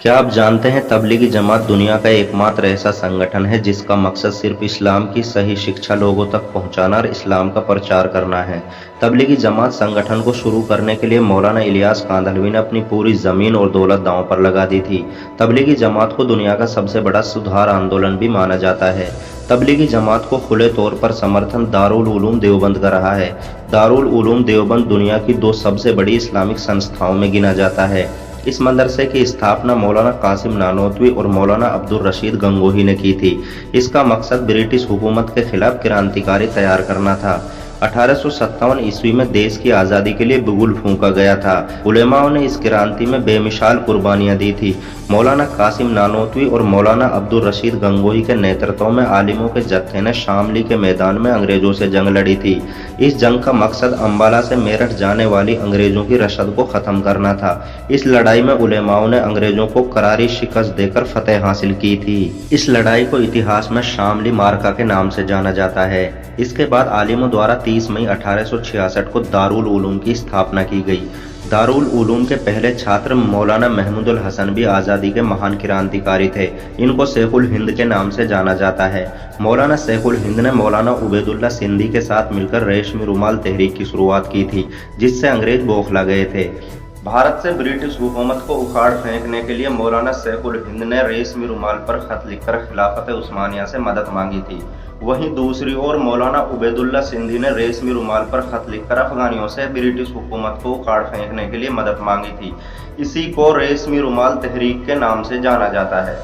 क्या आप जानते हैं तबलीगी जमात दुनिया का एकमात्र ऐसा संगठन है जिसका मकसद सिर्फ इस्लाम की सही शिक्षा लोगों तक पहुंचाना और इस्लाम का प्रचार करना है। तबलीगी जमात संगठन को शुरू करने के लिए मौलाना इलियास कांदलवी ने अपनी पूरी ज़मीन और दौलत दांव पर लगा दी थी। तबलीगी जमात को दुनिया का सबसे बड़ा सुधार आंदोलन भी माना जाता है। तबलीगी जमात को खुले तौर पर समर्थन दारुल उलूम देवबंद का रहा है। दारुल उलूम देवबंद दुनिया की दो सबसे बड़ी इस्लामिक संस्थाओं में गिना जाता है। इस मदरसे की स्थापना मौलाना कासिम नानोतवी और मौलाना अब्दुल रशीद गंगोही ने की थी। इसका मकसद ब्रिटिश हुकूमत के खिलाफ क्रांतिकारी तैयार करना था। 1857 ईस्वी में देश की आज़ादी के लिए बिगुल फूंका गया था। उलेमाओं ने इस क्रांति में बेमिसाल कुर्बानियां दी थी। मौलाना कासिम नानोतवी और मौलाना अब्दुल रशीद गंगोही के नेतृत्व में आलिमों के जत्थे ने शामली के मैदान में अंग्रेजों से जंग लड़ी थी। इस जंग का मकसद अंबाला से मेरठ जाने वाली अंग्रेजों की रसद को खत्म करना था। इस लड़ाई में उलेमाओं ने अंग्रेजों को करारी शिकस्त देकर फतेह हासिल की थी। इस लड़ाई को इतिहास में शामली मार्का के नाम से जाना जाता है। इसके बाद आलिमों द्वारा 30 मई 1866 को दारुल उलूम की स्थापना की गई। दारुल उलूम के पहले छात्र मौलाना महमूदुल हसन भी आज़ादी के महान क्रांतिकारी थे। इनको शेखुल हिंद के नाम से जाना जाता है। मौलाना शेखुल हिंद ने मौलाना उबैदुल्ला सिंधी के साथ मिलकर रेशमी रुमाल तहरीक की शुरुआत की थी, जिससे अंग्रेज बौखला गए थे। भारत से ब्रिटिश हुकूमत को उखाड़ फेंकने के लिए मौलाना शेखुल हिंद ने रेशमी रुमाल पर खत लिखकर खिलाफत उस्मानिया से मदद मांगी थी। वहीं दूसरी ओर मौलाना उबैदुल्ला सिंधी ने रेशमी रुमाल पर खत लिखकर अफगानियों से ब्रिटिश हुकूमत को उखाड़ फेंकने के लिए मदद मांगी थी। इसी को रेशमी रुमाल तहरीक के नाम से जाना जाता है।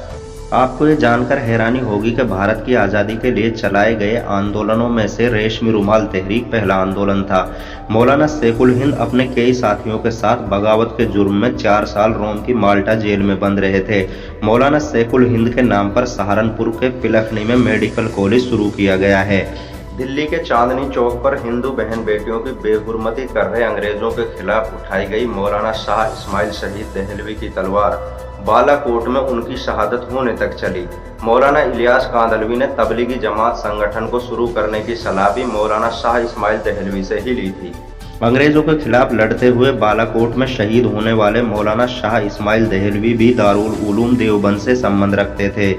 आपको ये जानकर हैरानी होगी कि भारत की आज़ादी के लिए चलाए गए आंदोलनों में से रेशमी रुमाल तहरीक पहला आंदोलन था। मौलाना शेखुल हिंद अपने कई साथियों के साथ बगावत के जुर्म में 4 साल रोम की माल्टा जेल में बंद रहे थे। मौलाना शेखुल हिंद के नाम पर सहारनपुर के पिलखनी में मेडिकल कॉलेज शुरू किया गया है। दिल्ली के चांदनी चौक पर हिंदू बहन बेटियों की बेहुरमती कर रहे अंग्रेजों के खिलाफ उठाई गई मौलाना शाह इस्माइल शहीद देहलवी की तलवार बालाकोट में उनकी शहादत होने तक चली। मौलाना इलियास कांदलवी ने तबलीगी जमात संगठन को शुरू करने की सलाह भी मौलाना शाह इस्माइल देहलवी से ही ली थी। अंग्रेजों के खिलाफ लड़ते हुए बालाकोट में शहीद होने वाले मौलाना शाह इस्माइल देहलवी भी दारुल उलूम देवबंद से संबंध रखते थे।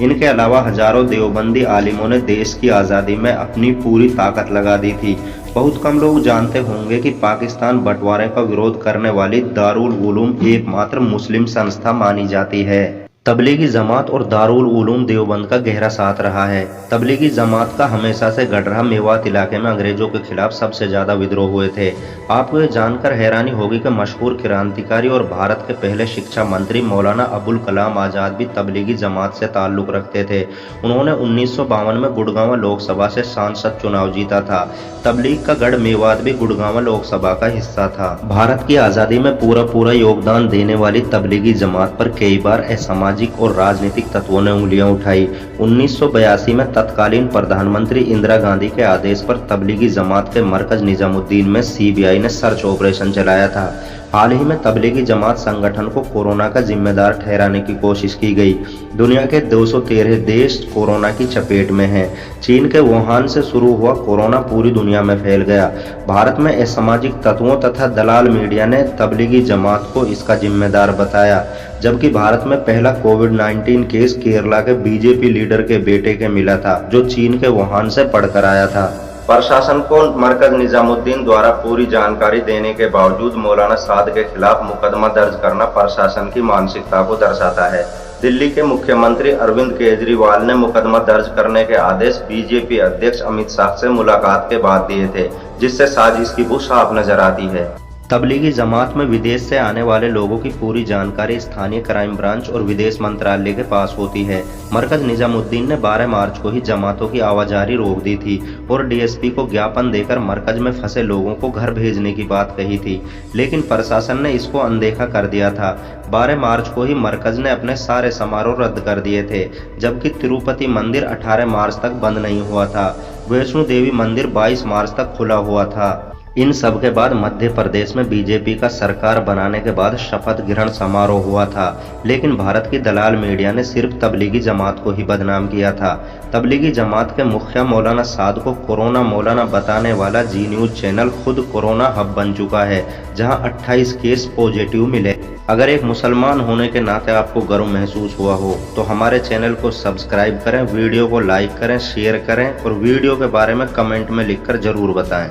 इनके अलावा हजारों देवबंदी आलिमों ने देश की आज़ादी में अपनी पूरी ताकत लगा दी थी। बहुत कम लोग जानते होंगे कि पाकिस्तान बंटवारे का विरोध करने वाली दारुल उलूम एकमात्र मुस्लिम संस्था मानी जाती है। तबलीगी जमात और दारुल उलूम देवबंद का गहरा साथ रहा है। तबलीगी जमात का हमेशा से गढ़ रहा मेवात इलाके में अंग्रेजों के खिलाफ सबसे ज्यादा विद्रोह हुए थे। आपको ये जानकर हैरानी होगी कि मशहूर क्रांतिकारी और भारत के पहले शिक्षा मंत्री मौलाना अबुल कलाम आज़ाद भी तबलीगी जमात से ताल्लुक रखते थे। उन्होंने 1952 में गुड़गांव लोकसभा से सांसद चुनाव जीता था। तबलीग का गढ़ मेवात भी गुड़गांव लोकसभा का हिस्सा था। भारत की आज़ादी में पूरा योगदान देने वाली तबलीगी जमात पर कई बार सामाजिक और राजनीतिक तत्वों ने उंगलियां उठाई। 1982 में तत्कालीन प्रधानमंत्री इंदिरा गांधी के आदेश पर तबलीगी जमात के मरकज निजामुद्दीन में सीबीआई ने सर्च ऑपरेशन चलाया था। हाल ही में तबलीगी जमात संगठन को कोरोना का जिम्मेदार ठहराने की कोशिश की गई। दुनिया के 213 देश कोरोना की चपेट में हैं। चीन के वुहान से शुरू हुआ कोरोना पूरी दुनिया में फैल गया। भारत में असामाजिक तत्वों तथा दलाल मीडिया ने तबलीगी जमात को इसका जिम्मेदार बताया, जबकि भारत में पहला कोविड-19 केस केरला के बीजेपी लीडर के बेटे के मिला था, जो चीन के वुहान से पढ़कर आया था। प्रशासन को मरकज निजामुद्दीन द्वारा पूरी जानकारी देने के बावजूद मौलाना साद के खिलाफ मुकदमा दर्ज करना प्रशासन की मानसिकता को दर्शाता है। दिल्ली के मुख्यमंत्री अरविंद केजरीवाल ने मुकदमा दर्ज करने के आदेश बीजेपी अध्यक्ष अमित शाह से मुलाकात के बाद दिए थे, जिससे साजिश की बू साफ नजर आती है। तबलीगी जमात में विदेश से आने वाले लोगों की पूरी जानकारी स्थानीय क्राइम ब्रांच और विदेश मंत्रालय के पास होती है। मरकज निजामुद्दीन ने 12 मार्च को ही जमातों की आवाजाही रोक दी थी और डीएसपी को ज्ञापन देकर मरकज में फंसे लोगों को घर भेजने की बात कही थी, लेकिन प्रशासन ने इसको अनदेखा कर दिया था। 12 मार्च को ही मरकज ने अपने सारे समारोह रद्द कर दिए थे, जबकि तिरुपति मंदिर 18 मार्च तक बंद नहीं हुआ था। वैष्णो देवी मंदिर 22 मार्च तक खुला हुआ था। इन सब के बाद मध्य प्रदेश में बीजेपी का सरकार बनाने के बाद शपथ ग्रहण समारोह हुआ था, लेकिन भारत की दलाल मीडिया ने सिर्फ तबलीगी जमात को ही बदनाम किया था। तबलीगी जमात के मुखिया मौलाना साद को कोरोना मौलाना बताने वाला जी न्यूज चैनल खुद कोरोना हब बन चुका है, जहां 28 केस पॉजिटिव मिले। अगर एक मुसलमान होने के नाते आपको गर्व महसूस हुआ हो तो हमारे चैनल को सब्सक्राइब करें, वीडियो को लाइक करें, शेयर करें और वीडियो के बारे में कमेंट में लिखकर जरूर बताएं।